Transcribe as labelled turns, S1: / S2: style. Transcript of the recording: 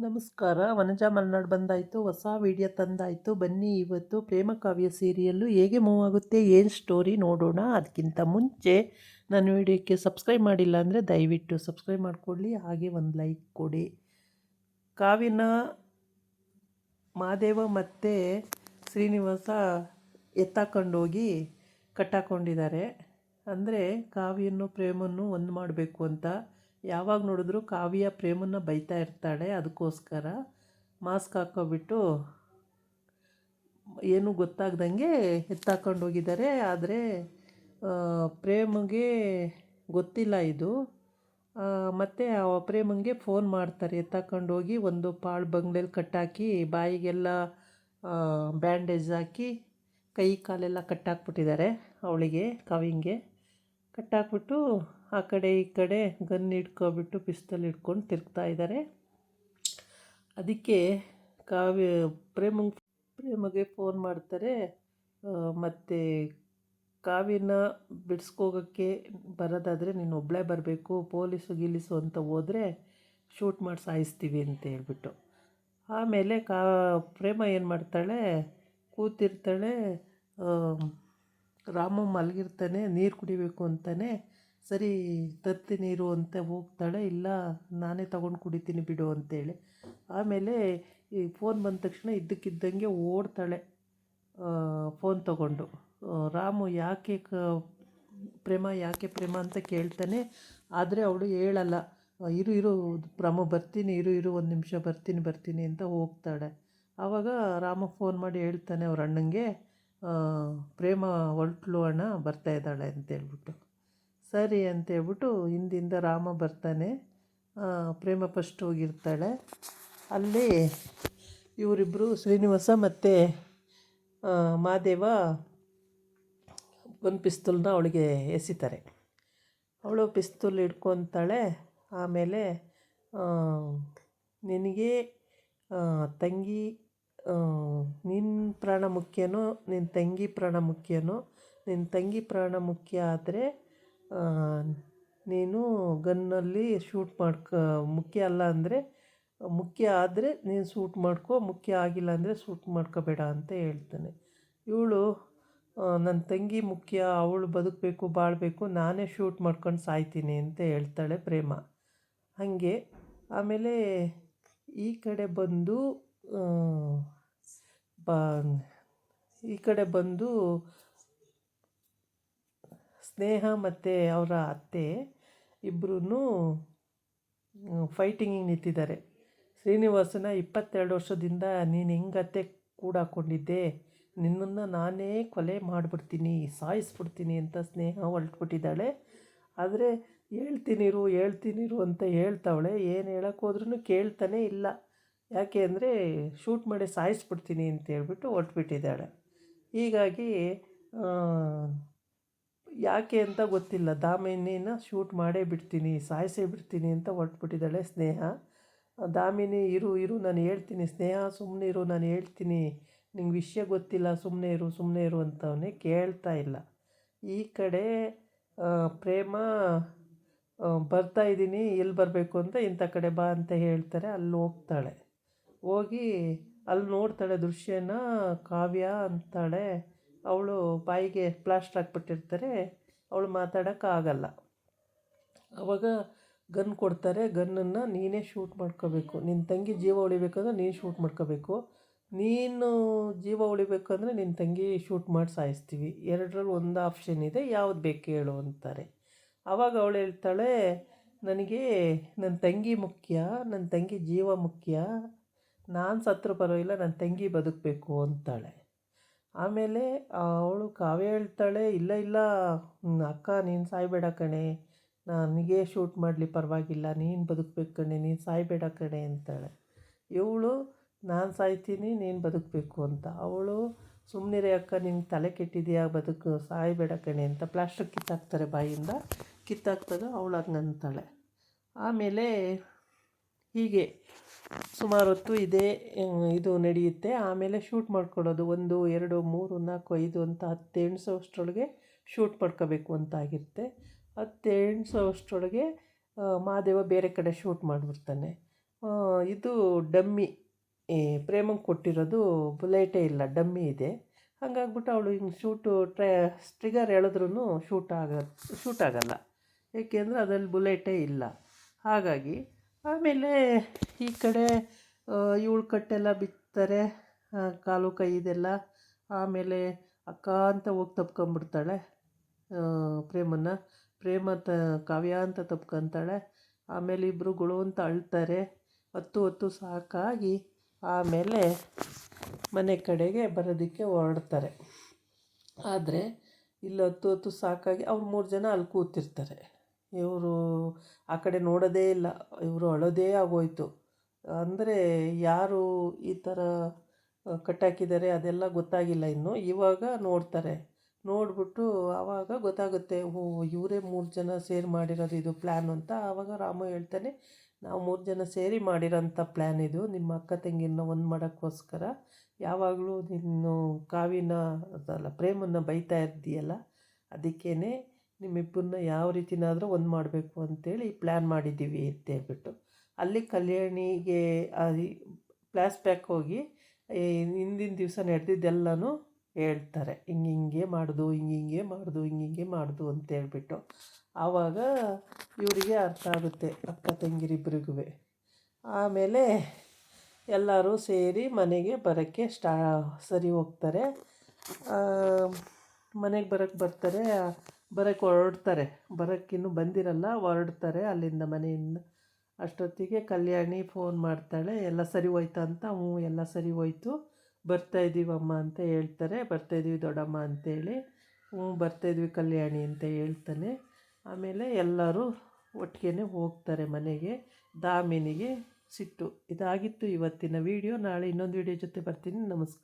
S1: ನಮಸ್ಕಾರ. ವನಜಾ ಮಲ್ನಾಡ್ ಬಂದಾಯಿತು, ಹೊಸ ವಿಡಿಯೋ ತಂದಾಯಿತು. ಬನ್ನಿ ಇವತ್ತು ಪ್ರೇಮ ಕಾವ್ಯ ಸೀರಿಯಲ್ಲು ಹೇಗೆ ಮೂವ್ ಆಗುತ್ತೆ, ಏನು ಸ್ಟೋರಿ ನೋಡೋಣ. ಅದಕ್ಕಿಂತ ಮುಂಚೆ ನನ್ನ ವಿಡಿಯೋಕ್ಕೆ ಸಬ್ಸ್ಕ್ರೈಬ್ ಮಾಡಿಲ್ಲ ಅಂದರೆ ದಯವಿಟ್ಟು ಸಬ್ಸ್ಕ್ರೈಬ್ ಮಾಡಿಕೊಳ್ಳಿ, ಹಾಗೆ ಒಂದು ಲೈಕ್ ಕೊಡಿ. ಕಾವ್ಯನ ಮಹಾದೇವ ಮತ್ತು ಶ್ರೀನಿವಾಸ ಎತ್ತಾಕೊಂಡೋಗಿ ಕಟ್ಟಾಕೊಂಡಿದ್ದಾರೆ. ಅಂದರೆ ಕಾವ್ಯನ್ನು ಪ್ರೇಮನ್ನು ಒಂದು ಮಾಡಬೇಕು ಅಂತ. ಯಾವಾಗ ನೋಡಿದ್ರು ಕಾವ್ಯ ಪ್ರೇಮನ್ನು ಬೈತಾ ಇರ್ತಾಳೆ. ಅದಕ್ಕೋಸ್ಕರ ಮಾಸ್ಕ್ ಹಾಕ್ಕೊಬಿಟ್ಟು ಏನೂ ಗೊತ್ತಾಗ್ದಂಗೆ ಎತ್ತಾಕೊಂಡು ಹೋಗಿದ್ದಾರೆ. ಆದರೆ ಪ್ರೇಮಗೆ ಗೊತ್ತಿಲ್ಲ ಇದು. ಮತ್ತು ಆ ಪ್ರೇಮಂಗೆ ಫೋನ್ ಮಾಡ್ತಾರೆ. ಎತ್ತಾಕೊಂಡೋಗಿ ಒಂದು ಪಾಳು ಬಂಗ್ಲೆಯಲ್ಲಿ ಕಟ್ಟಾಕಿ ಬಾಯಿಗೆಲ್ಲ ಬ್ಯಾಂಡೇಜ್ ಹಾಕಿ ಕೈ ಕಾಲೆಲ್ಲ ಕಟ್ಟಾಕ್ಬಿಟ್ಟಿದ್ದಾರೆ. ಅವಳಿಗೆ ಕಾವ್ಯಂಗೆ ಕಟ್ಟಾಕ್ಬಿಟ್ಟು ಆ ಕಡೆ ಈ ಕಡೆ ಗನ್ ಹಿಡ್ಕೊಬಿಟ್ಟು ಪಿಸ್ತಲ್ ಹಿಡ್ಕೊಂಡು ತಿರುಗ್ತಾ ಇದ್ದಾರೆ. ಅದಕ್ಕೆ ಕಾವ್ಯ ಪ್ರೇಮಗೆ ಫೋನ್ ಮಾಡ್ತಾರೆ. ಮತ್ತು ಕಾವ್ಯನ ಬಿಡಿಸ್ಕೋಗೋಕ್ಕೆ ಬರೋದಾದರೆ ನೀನು ಒಬ್ಬಳೇ ಬರಬೇಕು, ಪೊಲೀಸು ಅಂತ ಹೋದರೆ ಶೂಟ್ ಮಾಡಿ ಸಾಯಿಸ್ತೀವಿ ಅಂತ ಹೇಳ್ಬಿಟ್ಟು. ಆಮೇಲೆ ಪ್ರೇಮ ಏನು ಮಾಡ್ತಾಳೆ, ಕೂತಿರ್ತಾಳೆ. ರಾಮು ಮಲಗಿರ್ತಾನೆ, ನೀರು ಕುಡಿಬೇಕು ಅಂತಾನೆ. ಸರಿ ತತ್ತಿ ನೀರು ಅಂತ ಹೋಗ್ತಾಳೆ. ಇಲ್ಲ ನಾನೇ ತಗೊಂಡು ಕುಡಿತೀನಿ ಬಿಡು ಅಂತೇಳಿ. ಆಮೇಲೆ ಈ ಫೋನ್ ಬಂದ ತಕ್ಷಣ ಇದ್ದಕ್ಕಿದ್ದಂಗೆ ಓಡ್ತಾಳೆ ಫೋನ್ ತಗೊಂಡು. ರಾಮು ಯಾಕೆ ಪ್ರೇಮ ಅಂತ ಕೇಳ್ತಾನೆ. ಆದರೆ ಅವಳು ಹೇಳಲ್ಲ. ಇರು ರಾಮು ಬರ್ತೀನಿ, ಇರು ಒಂದು ನಿಮಿಷ ಬರ್ತೀನಿ ಅಂತ ಹೋಗ್ತಾಳೆ. ಆವಾಗ ರಾಮ ಫೋನ್ ಮಾಡಿ ಹೇಳ್ತಾನೆ ಅವ್ರ ಅಣ್ಣಂಗೆ, ಪ್ರೇಮ ಹೊರಟ್ಲು ಅಣ್ಣ, ಬರ್ತಾಯಿದ್ದಾಳೆ ಅಂತೇಳ್ಬಿಟ್ಟು. ಸರಿ ಅಂತೇಳ್ಬಿಟ್ಟು ಹಿಂದಿಂದ ರಾಮ ಬರ್ತಾನೆ. ಪ್ರೇಮ ಫಸ್ಟ್ ಹೋಗಿರ್ತಾಳೆ. ಅಲ್ಲಿ ಇವರಿಬ್ಬರು ಶ್ರೀನಿವಾಸ ಮತ್ತು ಮಹಾದೇವ ಒಂದು ಪಿಸ್ತೂಲ್ನ ಅವಳಿಗೆ ಎಸಿತಾರೆ. ಅವಳು ಪಿಸ್ತೂಲ್ ಹಿಡ್ಕೊತಾಳೆ. ಆಮೇಲೆ ನಿನಗೆ ತಂಗಿ ನಿನ್ನ ಪ್ರಾಣ ಮುಖ್ಯನೋ ನಿನ್ನ ತಂಗಿ ಪ್ರಾಣ ಮುಖ್ಯನೋ? ನಿನ್ನ ತಂಗಿ ಪ್ರಾಣ ಮುಖ್ಯ ಆದರೆ ನೀನು ಗನ್ನಲ್ಲಿ ಶೂಟ್ ಮುಖ್ಯ ಅಲ್ಲ ಅಂದರೆ ಮುಖ್ಯ ಆದರೆ ನೀನು ಶೂಟ್ ಮಾಡ್ಕೊ, ಮುಖ್ಯ ಆಗಿಲ್ಲ ಅಂದರೆ ಶೂಟ್ ಮಾಡ್ಕೋಬೇಡ ಅಂತ ಹೇಳ್ತಾನೆ. ಇವಳು ನನ್ನ ತಂಗಿ ಮುಖ್ಯ, ಅವಳು ಬದುಕಬೇಕು ಬಾಳಬೇಕು, ನಾನೇ ಶೂಟ್ ಮಾಡ್ಕೊಂಡು ಸಾಯ್ತೀನಿ ಅಂತ ಹೇಳ್ತಾಳೆ ಪ್ರೇಮ. ಹಾಗೆ ಆಮೇಲೆ ಈ ಕಡೆ ಬಂದು ಸ್ನೇಹ ಮತ್ತು ಅವರ ಅತ್ತೆ ಇಬ್ಬರೂ ಫೈಟಿಂಗಿಗೆ ನಿಂತಿದ್ದಾರೆ. ಶ್ರೀನಿವಾಸನ 22 ವರ್ಷದಿಂದ ನೀನು ಹೆಂಗತ್ತೆ ಕೂಡಾಕೊಂಡಿದ್ದೆ, ನಿನ್ನನ್ನು ನಾನೇ ಕೊಲೆ ಮಾಡಿಬಿಡ್ತೀನಿ, ಸಾಯಿಸ್ಬಿಡ್ತೀನಿ ಅಂತ ಸ್ನೇಹ ಹೊರಟ್ಬಿಟ್ಟಿದ್ದಾಳೆ. ಆದರೆ ಹೇಳ್ತೀನಿರು ಅಂತ ಹೇಳ್ತಾವಳೆ. ಏನು ಹೇಳೋಕ್ಕೋದ್ರೂ ಕೇಳ್ತಾನೆ ಇಲ್ಲ. ಯಾಕೆ ಅಂದರೆ ಶೂಟ್ ಮಾಡಿ ಸಾಯಿಸ್ಬಿಡ್ತೀನಿ ಅಂತ ಹೇಳ್ಬಿಟ್ಟು ಹೊರಟ್ಬಿಟ್ಟಿದ್ದಾಳೆ. ಹೀಗಾಗಿ ಯಾಕೆ ಅಂತ ಗೊತ್ತಿಲ್ಲ, ದಾಮಿನಿನ ಶೂಟ್ ಮಾಡೇ ಬಿಡ್ತೀನಿ, ಸಾಯಿಸೇ ಬಿಡ್ತೀನಿ ಅಂತ ಹೊರಟ್ಬಿಟ್ಟಿದ್ದಾಳೆ ಸ್ನೇಹ. ದಾಮಿನಿ ಇರು ನಾನು ಹೇಳ್ತೀನಿ, ಸ್ನೇಹ ಸುಮ್ಮನೆ ಇರು ನಾನು ಹೇಳ್ತೀನಿ, ನಿಂಗೆ ವಿಷಯ ಗೊತ್ತಿಲ್ಲ, ಸುಮ್ಮನೆ ಇರು ಅಂತವನೇ ಕೇಳ್ತಾ ಇಲ್ಲ. ಈ ಕಡೆ ಪ್ರೇಮ ಬರ್ತಾಯಿದ್ದೀನಿ, ಎಲ್ಲಿ ಬರಬೇಕು ಅಂತ ಇಂಥ ಕಡೆ ಬಾ ಅಂತ ಹೇಳ್ತಾರೆ. ಅಲ್ಲಿ ಹೋಗ್ತಾಳೆ. ಹೋಗಿ ಅಲ್ಲಿ ನೋಡ್ತಾಳೆ ದೃಶ್ಯನ. ಕಾವ್ಯ ಅಂತಾಳೆ. ಅವಳು ಬಾಯಿಗೆ ಪ್ಲಾಸ್ಟರ್ ಹಾಕ್ಬಿಟ್ಟಿರ್ತಾರೆ. ಅವಳು ಮಾತಾಡೋಕ್ಕಾಗಲ್ಲ. ಆವಾಗ ಗನ್ ಕೊಡ್ತಾರೆ. ಗನ್ನನ್ನು ನೀನೇ ಶೂಟ್ ಮಾಡ್ಕೋಬೇಕು. ನಿನ್ನ ತಂಗಿ ಜೀವ ಉಳಿಬೇಕಂದ್ರೆ ನೀನು ಶೂಟ್ ಮಾಡ್ಕೋಬೇಕು. ನೀನು ಜೀವ ಉಳಿಬೇಕಂದ್ರೆ ನಿನ್ನ ತಂಗಿ ಶೂಟ್ ಮಾಡಿ ಸಾಯಿಸ್ತೀವಿ. ಎರಡರಲ್ಲಿ ಒಂದು ಆಪ್ಷನ್ ಇದೆ, ಯಾವ್ದು ಬೇಕು ಹೇಳು ಅಂತಾರೆ. ಆವಾಗ ಅವಳು ಹೇಳ್ತಾಳೆ, ನನಗೆ ನನ್ನ ತಂಗಿ ಮುಖ್ಯ, ನನ್ನ ತಂಗಿ ಜೀವ ಮುಖ್ಯ, ನಾನು ಸತ್ರು ಪರವಾಗಿಲ್ಲ, ನನ್ನ ತಂಗಿ ಬದುಕಬೇಕು ಅಂತಾಳೆ. ಆಮೇಲೆ ಅವಳು ಕಾವ್ಯ ಹೇಳ್ತಾಳೆ, ಇಲ್ಲ ಅಕ್ಕ ನೀನು ಸಾಯಬೇಡ ಕಣೆ, ನನಗೆ ಶೂಟ್ ಮಾಡಲಿ ಪರವಾಗಿಲ್ಲ, ನೀನು ಬದುಕಬೇಕು ಕಣೆ, ನೀನು ಸಾಯಬೇಡ ಕಣೆ ಅಂತಾಳೆ. ಇವಳು ನಾನು ಸಾಯ್ತೀನಿ ನೀನು ಬದುಕಬೇಕು ಅಂತ. ಅವಳು ಸುಮ್ಮನಿರೇ ಅಕ್ಕ, ನಿನ್ಗೆ ತಲೆ ಕೆಟ್ಟಿದೆಯಾ, ಸಾಯಬೇಡ ಕಣೆ ಅಂತ ಪ್ಲಾಸ್ಟಿಕ್ ಕಿತ್ತಾಕ್ತಾರೆ ಬಾಯಿಂದ. ಕಿತ್ತಾಕ್ದಾಗ ಅವಳು ಹಂಗಂತಾಳೆ. ಆಮೇಲೆ ಹೀಗೆ ಸುಮಾರು ಹೊತ್ತು ಇದು ನಡೆಯುತ್ತೆ. ಆಮೇಲೆ ಶೂಟ್ ಮಾಡ್ಕೊಳ್ಳೋದು 1 2 3 4 5 ಅಂತ 10 ಎಣಿಸೋಷ್ಟರೊಳಗೆ ಶೂಟ್ ಮಾಡ್ಕೋಬೇಕು ಅಂತ ಆಗಿರುತ್ತೆ. 10 ಎಣಿಸೋಷ್ಟರೊಳಗೆ ಮಹಾದೇವ ಬೇರೆ ಕಡೆ ಶೂಟ್ ಮಾಡಿಬಿಡ್ತಾನೆ. ಇದು ಡಮ್ಮಿ, ಈ ಪ್ರೇಮಂಗೆ ಕೊಟ್ಟಿರೋದು ಬುಲೆಟೇ ಇಲ್ಲ, ಡಮ್ಮಿ ಇದೆ. ಹಾಗಾಗ್ಬಿಟ್ಟು ಅವಳು ಹಿಂಗೆ ಟ್ರಿಗರ್ ಎಳೆದ್ರೂ ಶೂಟ್ ಆಗಲ್ಲ, ಏಕೆಂದರೆ ಅದರಲ್ಲಿ ಬುಲೆಟೇ ಇಲ್ಲ. ಹಾಗಾಗಿ ಆಮೇಲೆ ಈ ಕಡೆ ಇವಳು ಕಟ್ಟೆಲ್ಲ ಬಿತ್ತಾರೆ, ಕಾಲು ಕೈದೆಲ್ಲ. ಆಮೇಲೆ ಅಕ್ಕ ಅಂತ ಹೋಗಿ ತಪ್ಕೊಂಬಿಡ್ತಾಳೆ ಪ್ರೇಮ ಕಾವ್ಯ ಅಂತ ತಪ್ಕೊತಾಳೆ. ಆಮೇಲೆ ಇಬ್ಬರುಗಳು ಅಂತ ಅಳ್ತಾರೆ. ಹೊತ್ತು ಸಾಕಾಗಿ ಆಮೇಲೆ ಮನೆ ಕಡೆಗೆ ಬರೋದಕ್ಕೆ ಹೊರಡ್ತಾರೆ. ಆದರೆ ಇಲ್ಲಿ ಹೊತ್ತು ಸಾಕಾಗಿ ಅವ್ರು 3 ಜನ ಅಲ್ಲಿ ಕೂತಿರ್ತಾರೆ. ಇವರು ಆ ಕಡೆ ನೋಡೋದೇ ಇಲ್ಲ, ಇವರು ಅಳೋದೇ ಆಗೋಯ್ತು. ಅಂದರೆ ಯಾರು ಈ ಥರ ಕಟ್ಟಾಕಿದ್ದಾರೆ ಅದೆಲ್ಲ ಗೊತ್ತಾಗಿಲ್ಲ ಇನ್ನು. ಇವಾಗ ನೋಡ್ತಾರೆ, ನೋಡಿಬಿಟ್ಟು ಆವಾಗ ಗೊತ್ತಾಗುತ್ತೆ, ಓ ಇವರೇ 3 ಜನ ಸೇರಿ ಮಾಡಿರೋದು ಇದು ಪ್ಲ್ಯಾನ್ ಅಂತ. ಆವಾಗ ರಾಮು ಹೇಳ್ತಾನೆ, ನಾವು 3 ಜನ ಸೇರಿ ಮಾಡಿರೋಂಥ ಪ್ಲ್ಯಾನ್ ಇದು, ನಿಮ್ಮ ಅಕ್ಕ ತಂಗಿನ ಒಂದು ಮಾಡೋಕ್ಕೋಸ್ಕರ. ಯಾವಾಗಲೂ ನೀನು ಪ್ರೇಮನ್ನ ಬೈತಾ ಇದ್ದೀಯಲ್ಲ, ಅದಕ್ಕೇ ನಿಮ್ಮಿಬ್ಬರನ್ನ ಯಾವ ರೀತಿನಾದರೂ ಒಂದು ಮಾಡಬೇಕು ಅಂತೇಳಿ ಪ್ಲ್ಯಾನ್ ಮಾಡಿದ್ದೀವಿ ಅಂತ ಹೇಳ್ಬಿಟ್ಟು ಅಲ್ಲಿ ಕಲ್ಯಾಣಿಗೆ ಫ್ಲ್ಯಾಶ್ ಬ್ಯಾಕ್ ಹೋಗಿ ಹಿಂದಿನ ದಿವಸ ನಡೆದಿದ್ದೆಲ್ಲನೂ ಹೇಳ್ತಾರೆ. ಹಿಂಗೆ ಮಾಡೋದು, ಹಿಂಗೆ ಮಾಡೋದು ಅಂತೇಳ್ಬಿಟ್ಟು. ಆವಾಗ ಇವರಿಗೆ ಅರ್ಥ ಆಗುತ್ತೆ, ಅಕ್ಕ ತಂಗಿರಿಬ್ರಿಗೂ. ಆಮೇಲೆ ಎಲ್ಲರೂ ಸೇರಿ ಮನೆಗೆ ಬರೋಕ್ಕೆ ಸರಿ ಹೋಗ್ತಾರೆ. ಮನೆಗೆ ಬರೋಕ್ಕೆ ಹೊರಡ್ತಾರೆ. ಬರೋಕ್ಕಿನ್ನೂ ಬಂದಿರಲ್ಲ, ಹೊರಡ್ತಾರೆ ಅಲ್ಲಿಂದ ಮನೆಯಿಂದ. ಅಷ್ಟೊತ್ತಿಗೆ ಕಲ್ಯಾಣಿ ಫೋನ್ ಮಾಡ್ತಾಳೆ, ಎಲ್ಲ ಸರಿ ಹೋಯ್ತಾ ಅಂತ. ಹ್ಞೂ ಎಲ್ಲ ಸರಿ ಹೋಯ್ತು, ಬರ್ತಾಯಿದ್ದೀವಮ್ಮ ಅಂತ ಹೇಳ್ತಾರೆ. ಬರ್ತಾಯಿದ್ದೀವಿ ದೊಡ್ಡಮ್ಮ ಅಂತೇಳಿ. ಹ್ಞೂ ಬರ್ತಾಯಿದ್ವಿ ಕಲ್ಯಾಣಿ ಅಂತ ಹೇಳ್ತಾನೆ. ಆಮೇಲೆ ಎಲ್ಲರೂ ಒಟ್ಟಿಗೆ ಹೋಗ್ತಾರೆ ಮನೆಗೆ. ದಾಮಿನಿಗೆ ಸಿಟ್ಟು. ಇದಾಗಿತ್ತು ಇವತ್ತಿನ ವೀಡಿಯೋ. ನಾಳೆ ಇನ್ನೊಂದು ವೀಡಿಯೋ ಜೊತೆ ಬರ್ತೀನಿ. ನಮಸ್ಕಾರ.